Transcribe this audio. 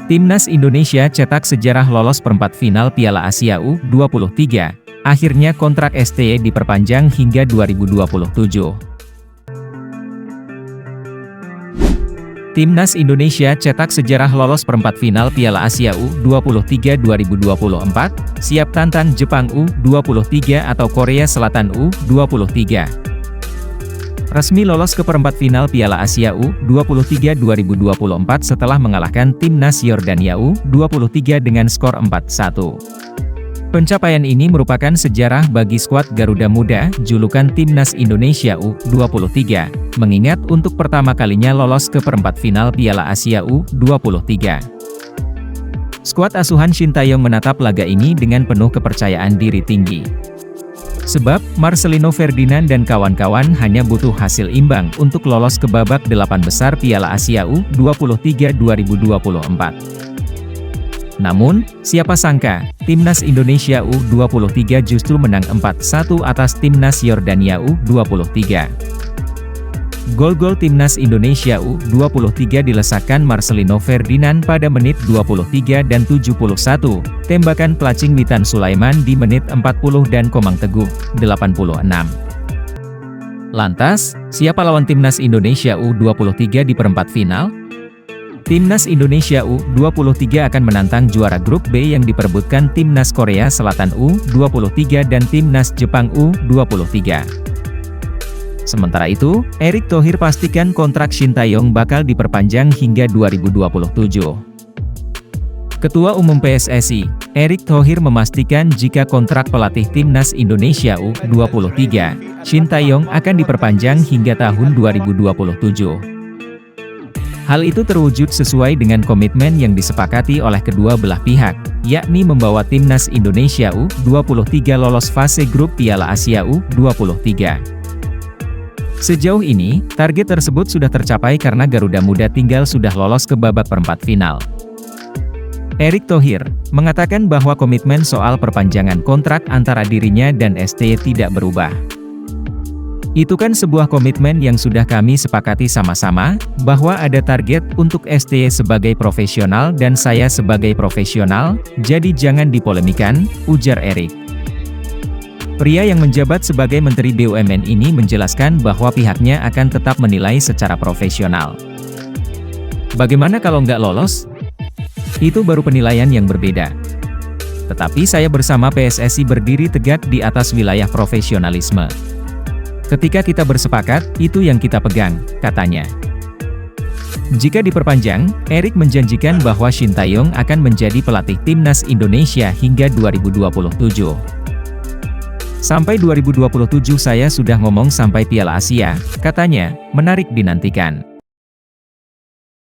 Timnas Indonesia cetak sejarah lolos perempat final Piala Asia U23. Akhirnya kontrak STY diperpanjang hingga 2027. Timnas Indonesia cetak sejarah lolos perempat final Piala Asia U23 2024, siap tantang Jepang U23 atau Korea Selatan U23. Resmi lolos ke perempat final Piala Asia U23 2024 setelah mengalahkan Timnas Yordania U23 dengan skor 4-1. Pencapaian ini merupakan sejarah bagi skuad Garuda Muda, julukan Timnas Indonesia U23, mengingat untuk pertama kalinya lolos ke perempat final Piala Asia U23. Skuad asuhan Shin Tae-yong menatap laga ini dengan penuh kepercayaan diri tinggi. Sebab, Marcelino Ferdinand dan kawan-kawan hanya butuh hasil imbang untuk lolos ke babak 8 besar Piala Asia U23 2024. Namun, siapa sangka, Timnas Indonesia U23 justru menang 4-1 atas Timnas Yordania U23. Gol-gol Timnas Indonesia U23 dilesakkan Marcelino Ferdinand pada menit 23 dan 71, tembakan pelacing Witan Sulaiman di menit 40 dan Komang Teguh, 86. Lantas, siapa lawan Timnas Indonesia U23 di perempat final? Timnas Indonesia U23 akan menantang juara grup B yang diperebutkan Timnas Korea Selatan U23 dan Timnas Jepang U23. Sementara itu, Erick Thohir pastikan kontrak Shin Tae-yong bakal diperpanjang hingga 2027. Ketua Umum PSSI, Erick Thohir memastikan jika kontrak pelatih Timnas Indonesia U23, Shin Tae-yong akan diperpanjang hingga tahun 2027. Hal itu terwujud sesuai dengan komitmen yang disepakati oleh kedua belah pihak, yakni membawa Timnas Indonesia U23 lolos fase grup Piala Asia U23. Sejauh ini, target tersebut sudah tercapai karena Garuda Muda tinggal sudah lolos ke babak perempat final. Erick Thohir mengatakan bahwa komitmen soal perpanjangan kontrak antara dirinya dan STY tidak berubah. Itu kan sebuah komitmen yang sudah kami sepakati sama-sama, bahwa ada target untuk STY sebagai profesional dan saya sebagai profesional, jadi jangan dipolemikan, ujar Erick. Pria yang menjabat sebagai Menteri BUMN ini menjelaskan bahwa pihaknya akan tetap menilai secara profesional. Bagaimana kalau nggak lolos? Itu baru penilaian yang berbeda. Tetapi saya bersama PSSI berdiri tegak di atas wilayah profesionalisme. Ketika kita bersepakat, itu yang kita pegang, katanya. Jika diperpanjang, Erick menjanjikan bahwa Shin Tae-yong akan menjadi pelatih Timnas Indonesia hingga 2027. Sampai 2027 saya sudah ngomong sampai Piala Asia, katanya, menarik dinantikan.